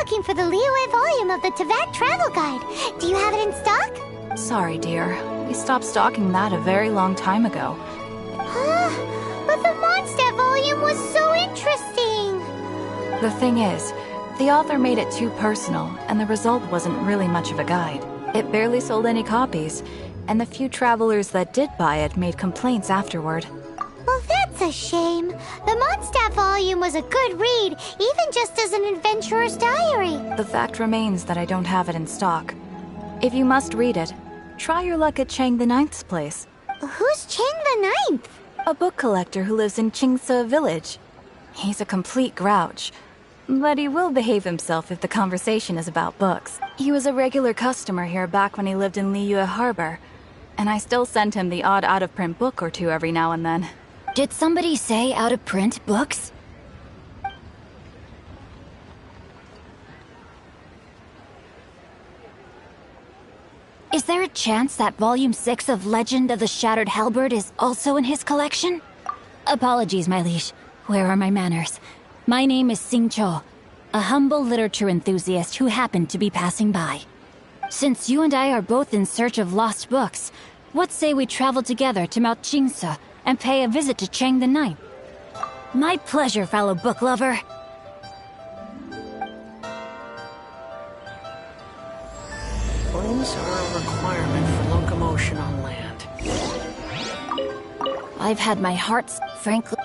looking for the Liyue volume of the Teyvat Travel Guide. Do you have it in stock? Sorry, dear. We stopped stocking that a very long time ago. But the Mondstadt volume was so interesting! The thing is, the author made it too personal, and the result wasn't really much of a guide. It barely sold any copies, and the few travelers that did buy it made complaints afterward. Well, that's a shame. The Mondstadt volume was a good read, even just as an adventurer's diary. The fact remains that I don't have it in stock. If you must read it, try your luck at Chang the Ninth's place. Who's Chang the Ninth? A book collector who lives in Qingce village. He's a complete grouch, but he will behave himself if the conversation is about books. He was a regular customer here back when he lived in Liyue Harbor, and I still send him the odd out-of-print book or two every now and then. Did somebody say out-of-print books? Is there a chance that Volume 6 of Legend of the Shattered Halberd is also in his collection? Apologies, my liege. Where are my manners? My name is Sing Cho, a humble literature enthusiast who happened to be passing by. Since you and I are both in search of lost books, what say we travel together to Mount Qingce and pay a visit to Chang the Ninth? My pleasure, fellow book lover. Bones are a requirement for locomotion on land. I've had my heart's, frankly...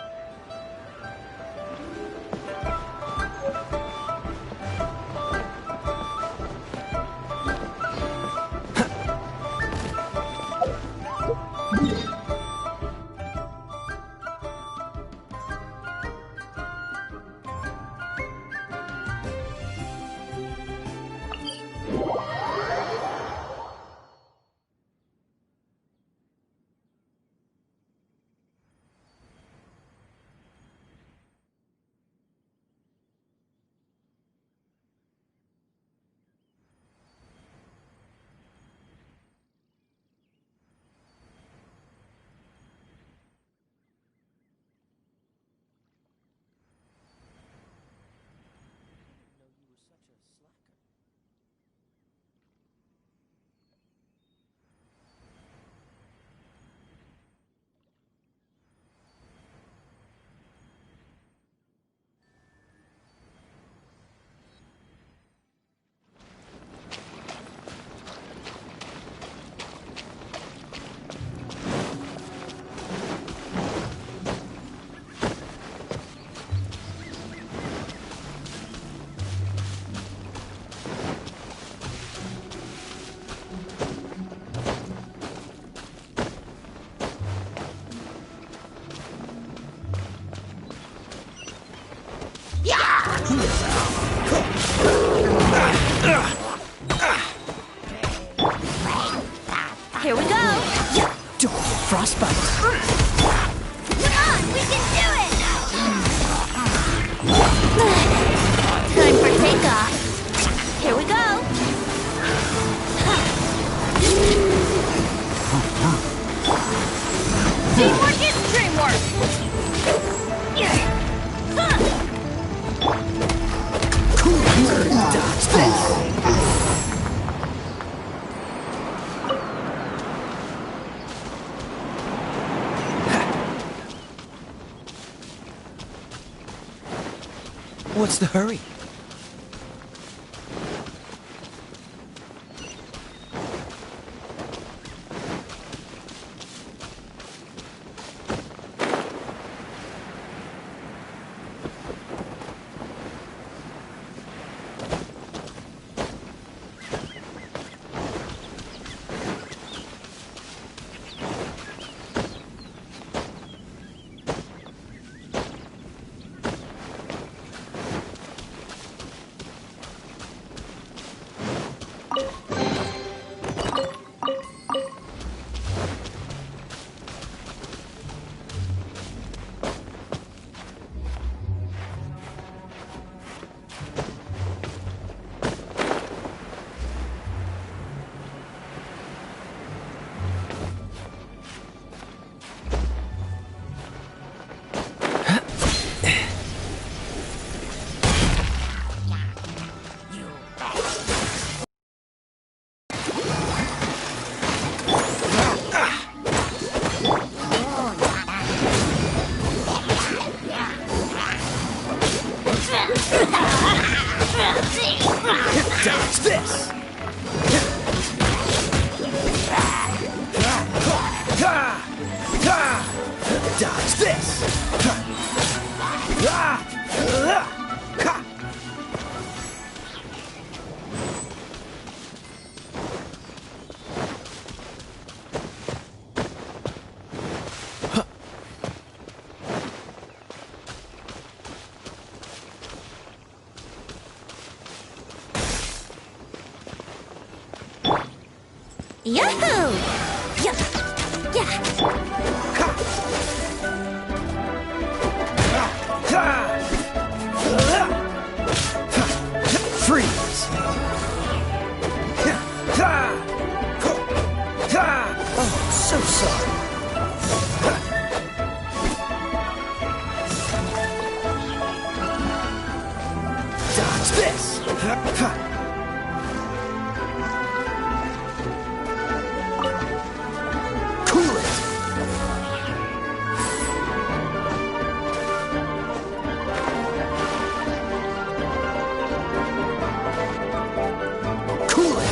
Here we go! Frostbite. Come on, we can do it! Time for takeoff. Here we go! Teamwork is dreamwork! Dodge that. What's the hurry? Dodge this! Yahoo! Yeah. Yeah. Freeze! Oh, so sorry. Dodge this! Cool it! Cool it!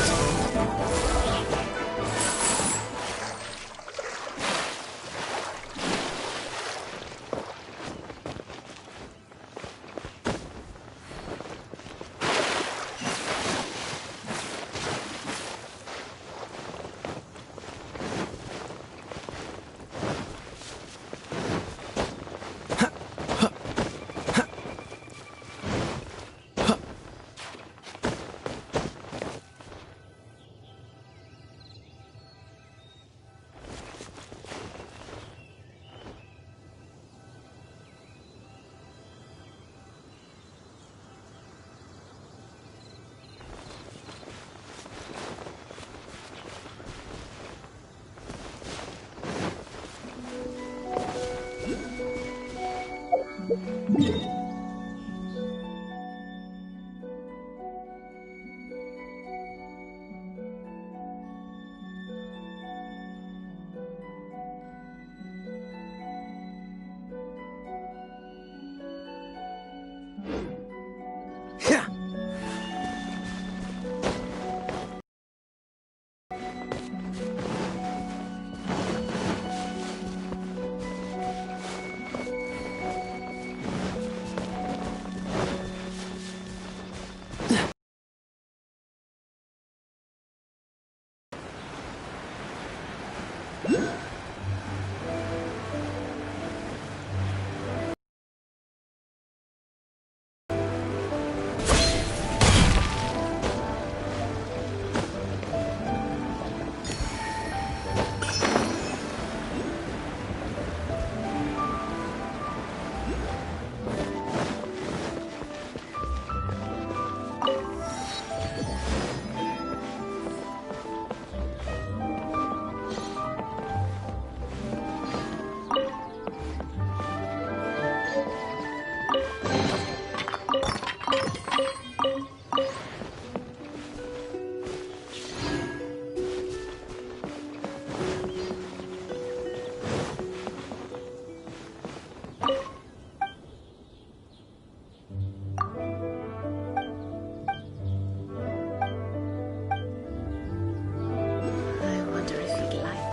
I wonder if he'd like it.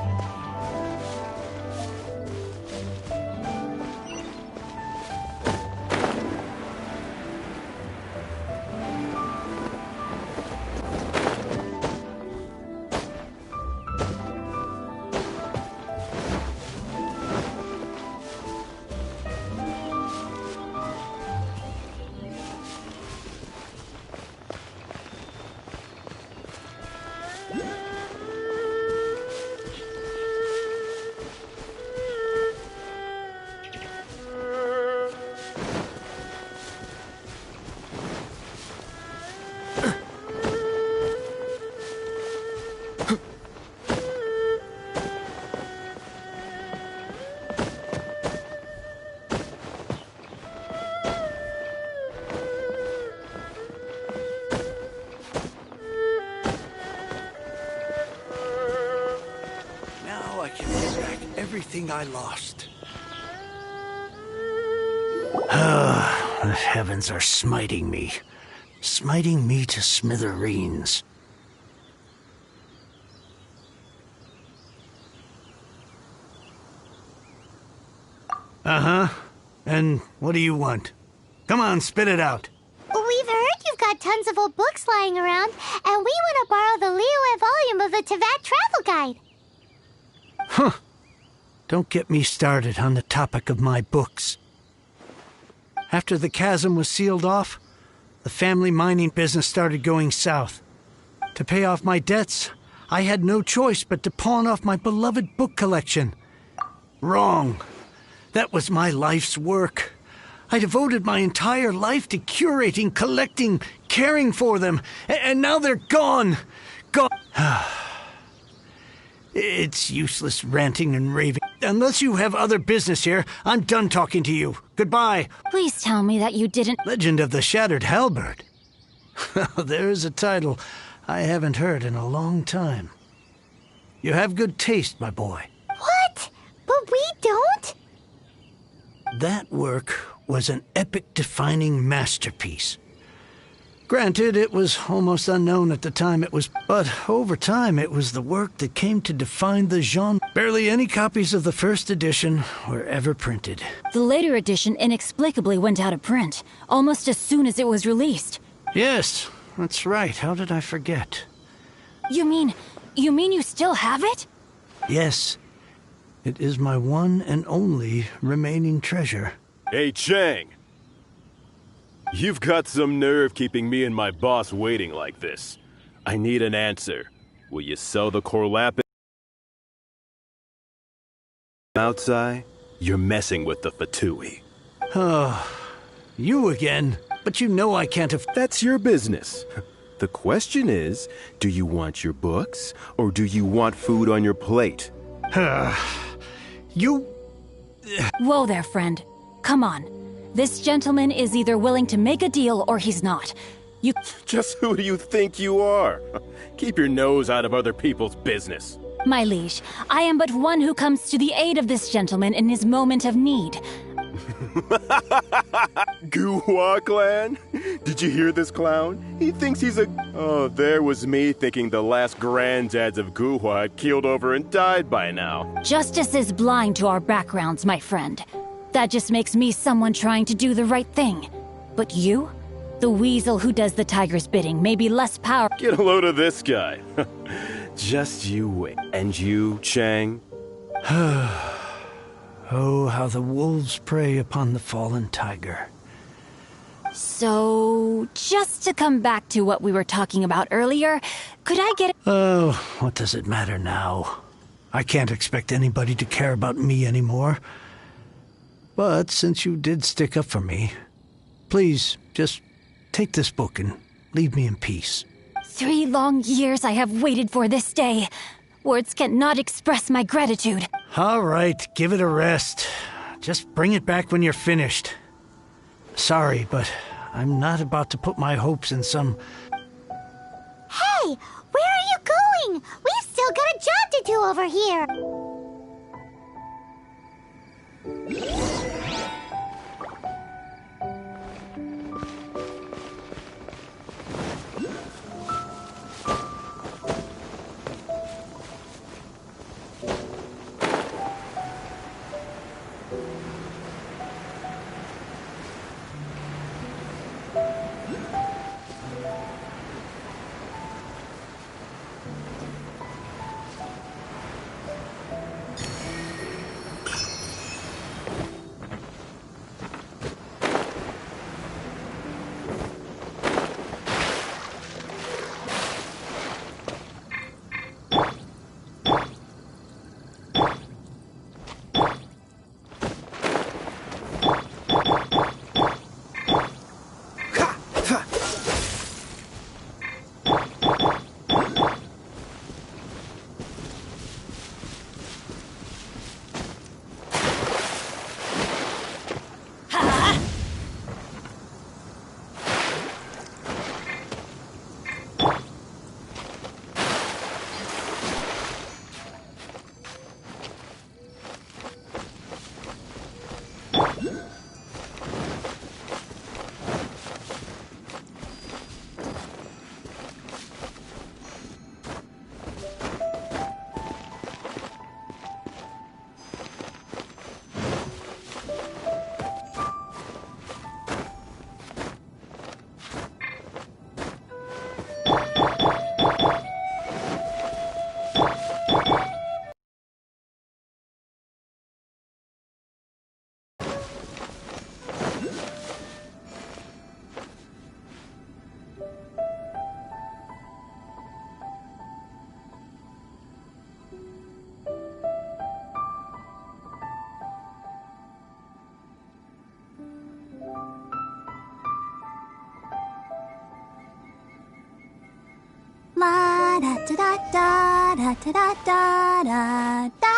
Now I can get back everything I lost. The heavens are smiting me to smithereens. Uh-huh. And what do you want? Come on, spit it out. We've heard you've got tons of old books lying around, and we want to borrow the Liyue volume of the Tevat Travel Guide. Huh. Don't get me started on the topic of my books. After the chasm was sealed off, the family mining business started going south. To pay off my debts, I had no choice but to pawn off my beloved book collection. Wrong. That was my life's work. I devoted my entire life to curating, collecting, caring for them, and now they're gone. Gone. It's useless ranting and raving. Unless you have other business here, I'm done talking to you. Goodbye. Please tell me that you didn't... Legend of the Shattered Halberd. There's a title I haven't heard in a long time. You have good taste, my boy. What? But we don't? That work was an epic-defining masterpiece. Granted, it was almost unknown at the time it was, but over time it was the work that came to define the genre. Barely any copies of the first edition were ever printed. The later edition inexplicably went out of print, almost as soon as it was released. Yes, that's right. How did I forget? You mean you still have it? Yes. It is my one and only remaining treasure. Hey, Chang! You've got some nerve keeping me and my boss waiting like this. I need an answer. Will you sell the Corlap outside? You're messing with the Fatui. Oh, you again. But you know I can't have... That's your business. The question is, do you want your books, or do you want food on your plate? You... Whoa there, friend. Come on. This gentleman is either willing to make a deal or he's not. You... Just who do you think you are? Keep your nose out of other people's business. My liege, I am but one who comes to the aid of this gentleman in his moment of need. Guhua clan? Did you hear this clown? He thinks he's a... Oh, there was me thinking the last granddads of Guhua had keeled over and died by now. Justice is blind to our backgrounds, my friend. That just makes me someone trying to do the right thing. But you? The weasel who does the tiger's bidding may be less powerful. Get a load of this guy. Just you wait. And you, Chang? Oh, how the wolves prey upon the fallen tiger. So, just to come back to what we were talking about earlier, could I get... Oh, what does it matter now? I can't expect anybody to care about me anymore. But since you did stick up for me, please, just take this book and leave me in peace. 3 long years I have waited for this day. Words cannot express my gratitude. All right, give it a rest. Just bring it back when you're finished. Sorry, but I'm not about to put my hopes in some... Hey, where are you going? We've still got a job to do over here. da da da da da da da.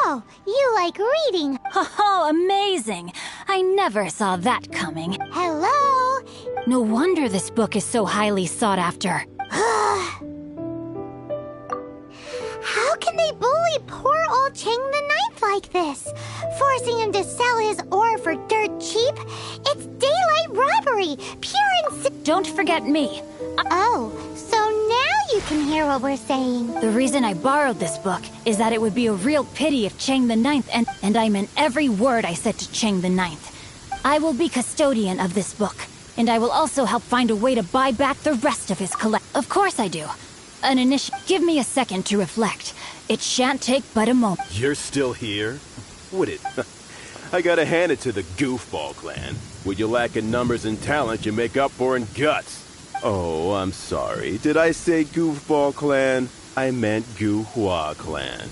So, you like reading? Oh, amazing! I never saw that coming. Hello? No wonder this book is so highly sought after. How can they bully poor old Chang the Ninth like this? Forcing him to sell his ore for dirt cheap? It's daylight robbery! Pure and Don't forget me. Oh, so now you can hear what we're saying. The reason I borrowed this book is that it would be a real pity if Chang the Ninth and I meant every word I said to Chang the Ninth. I will be custodian of this book, and I will also help find a way to buy back the rest of his collect. Of course I do. An Give me a second to reflect. It shan't take but a moment. You're still here? Would it? I gotta hand it to the Goofball clan. What you lack in numbers and talent, you make up for in guts. Oh, I'm sorry. Did I say Goofball clan? I meant Guhua clan.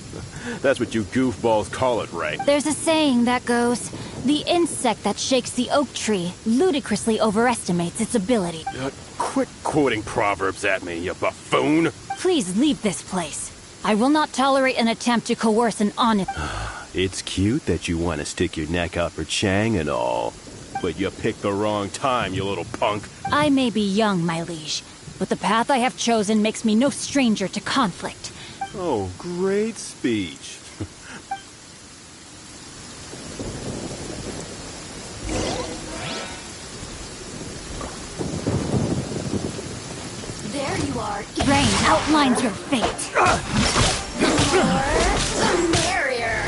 That's what you goofballs call it, right? There's a saying that goes, the insect that shakes the oak tree ludicrously overestimates its ability. Quit quoting proverbs at me, you buffoon! Please leave this place. I will not tolerate an attempt to coerce an honest... It's cute that you want to stick your neck out for Chang and all. But you picked the wrong time, you little punk. I may be young, my liege, but the path I have chosen makes me no stranger to conflict. Oh, great speech. There you are. Rain outlines your fate. The merrier.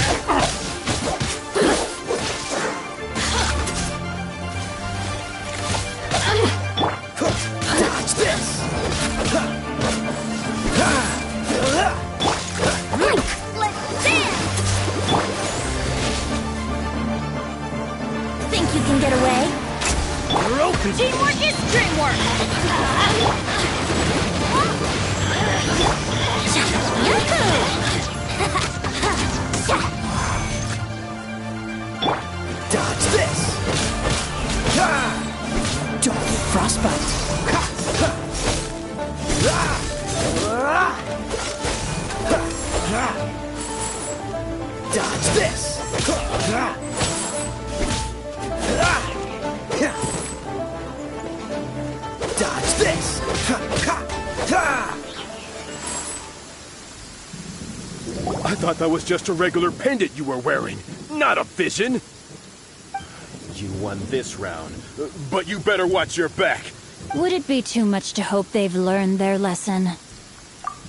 Dodge this! Let's dance! Think you can get away? You're open! Teamwork is dreamwork! Dodge this! Don't get frostbite! Dodge this! Dodge this! Ha, ha, ha! I thought that was just a regular pendant you were wearing, not a vision. You won this round, but you better watch your back. Would it be too much to hope they've learned their lesson?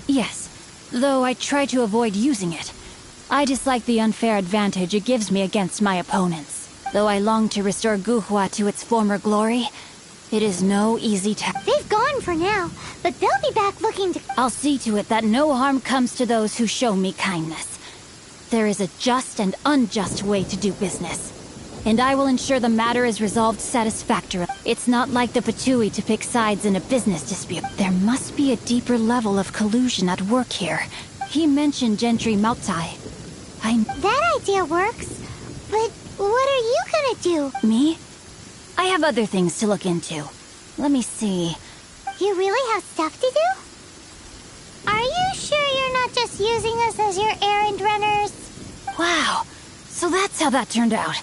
Yes, though I try to avoid using it. I dislike the unfair advantage it gives me against my opponents. Though I long to restore Guhua to its former glory, it is no easy task. They've gone for now, but they'll be back looking to... I'll see to it that no harm comes to those who show me kindness. There is a just and unjust way to do business, and I will ensure the matter is resolved satisfactorily. It's not like the Patui to pick sides in a business dispute. There must be a deeper level of collusion at work here. He mentioned Gentry Mautai. That idea works, but what are you gonna do? Me? I have other things to look into. Let me see. You really have stuff to do? Are you sure you're not just using us as your errand runners? Wow, so that's how that turned out.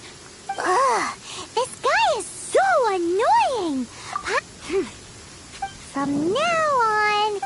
Ugh, this guy is so annoying! From now on...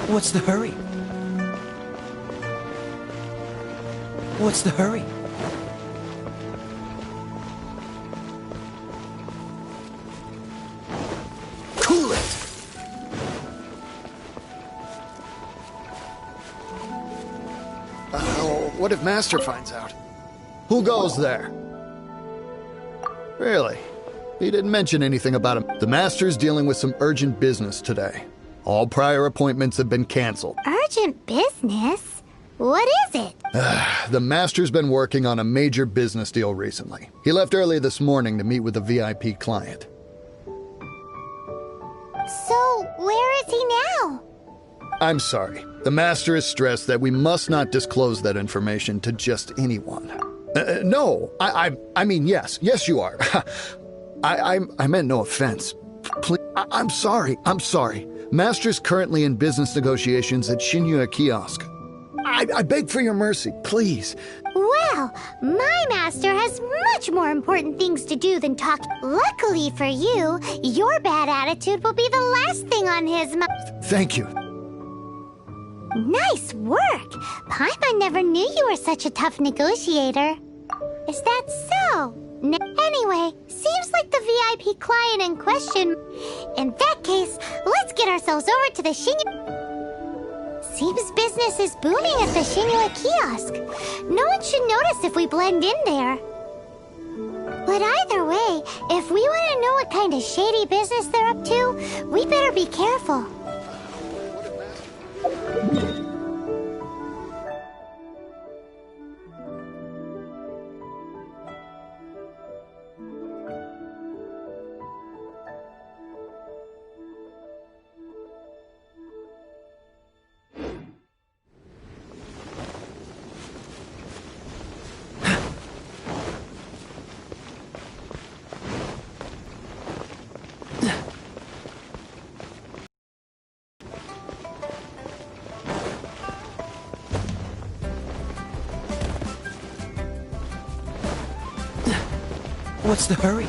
What's the hurry? What's the hurry? Cool it! What if Master finds out? Who goes there? Really? He didn't mention anything about him. The Master's dealing with some urgent business today. All prior appointments have been canceled. Urgent business? What is it? The Master's been working on a major business deal recently. He left early this morning to meet with a VIP client. So, where is he now? I'm sorry. The Master is stressed that we must not disclose that information to just anyone. No, I mean, yes. Yes, you are. I meant no offense. Please, I'm sorry. Master's currently in business negotiations at Shinya Kiosk. I beg for your mercy, please. Well, my master has much more important things to do than talk. Luckily for you, your bad attitude will be the last thing on his mind. Thank you. Nice work! Paimon never knew you were such a tough negotiator. Is that so? Anyway, seems like the VIP client in question. In that case, let's get ourselves over to the Shinya. Seems business is booming at the Shinya kiosk. No one should notice if we blend in there. But either way, if we want to know what kind of shady business they're up to, we better be careful. What's the hurry?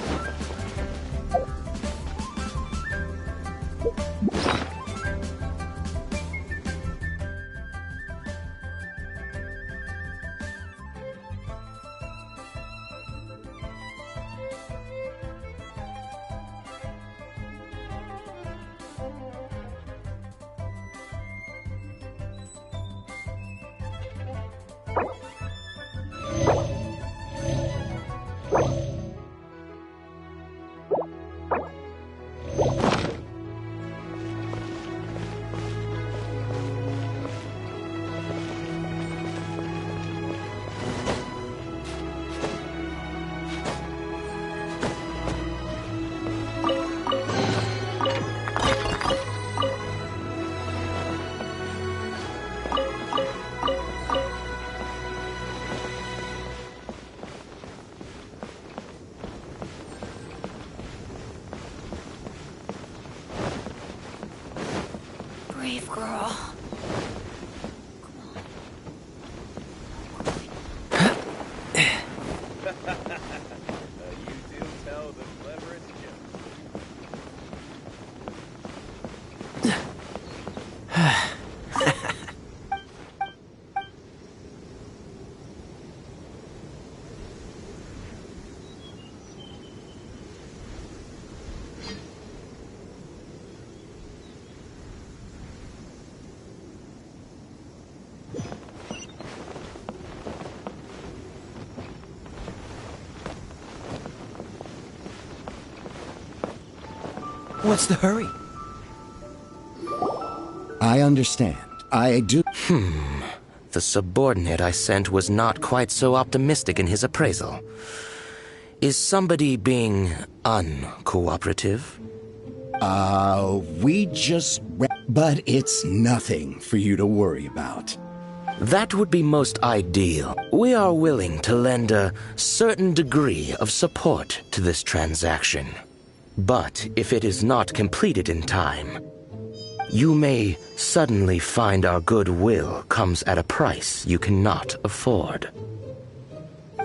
Brave girl. You do tell the cleverest joke. What's the hurry? I understand. I do. The subordinate I sent was not quite so optimistic in his appraisal. Is somebody being uncooperative? We just. But it's nothing for you to worry about. That would be most ideal. We are willing to lend a certain degree of support to this transaction. But if it is not completed in time, you may suddenly find our goodwill comes at a price you cannot afford.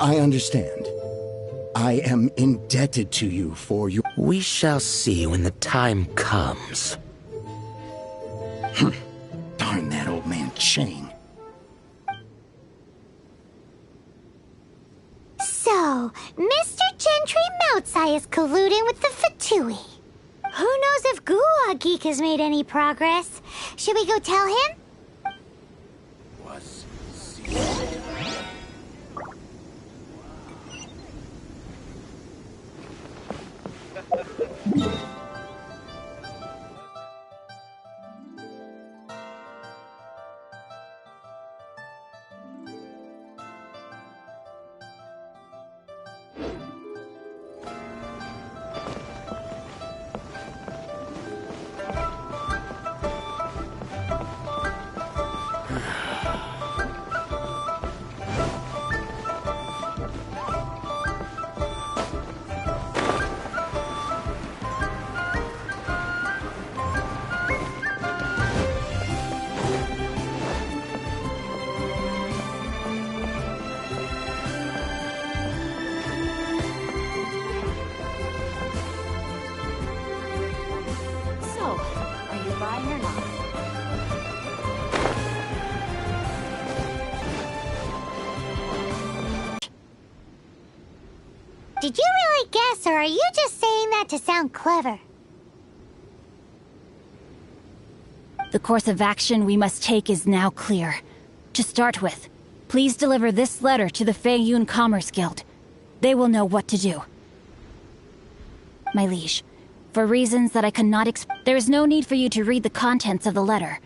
I understand. I am indebted to you for your... We shall see when the time comes. Darn that old man Chang. So, Mr. Gentry Moutsai is colluding with the Fatui. Who knows if Gua Geek has made any progress? Should we go tell him? Did you really guess, or are you just saying that to sound clever? The course of action we must take is now clear. To start with, please deliver this letter to the Feiyun Commerce Guild. They will know what to do. My liege, for reasons that I cannot there is no need for you to read the contents of the letter.